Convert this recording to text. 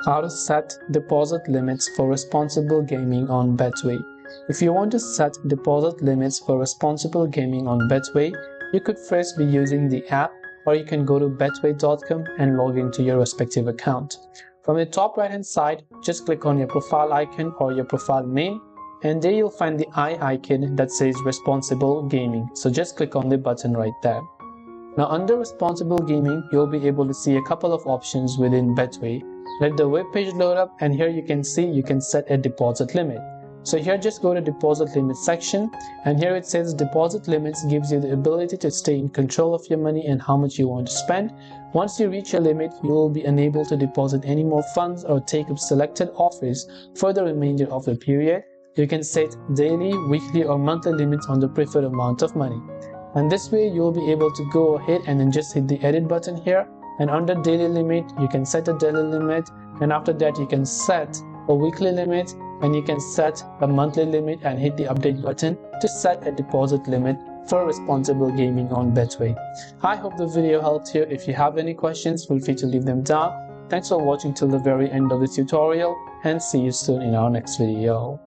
How to set deposit limits for responsible gaming on Betway. If you want to set deposit limits for responsible gaming on Betway, you could first be using the app, or you can go to betway.com and log into your respective account. From the top right hand side, just click on your profile icon or your profile name, and there you'll find the eye icon that says responsible gaming. So just click on the button right there. Now under responsible gaming, you'll be able to see a couple of options within Betway. Let the web page load up, and here you can see you can set a deposit limit. So here just go to deposit limit section, and here it says deposit limits gives you the ability to stay in control of your money and how much you want to spend. Once you reach your limit, you will be unable to deposit any more funds or take up selected offers for the remainder of the period. You can set daily, weekly or monthly limits on the preferred amount of money. And this way you'll be able to go ahead and then just hit the edit button here, and under daily limit you can set a daily limit, and after that you can set a weekly limit, and you can set a monthly limit and hit the update button to set a deposit limit for responsible gaming on Betway. I hope the video helped you. If you have any questions, feel free to leave them down. Thanks for watching till the very end of this tutorial, and see you soon in our next video.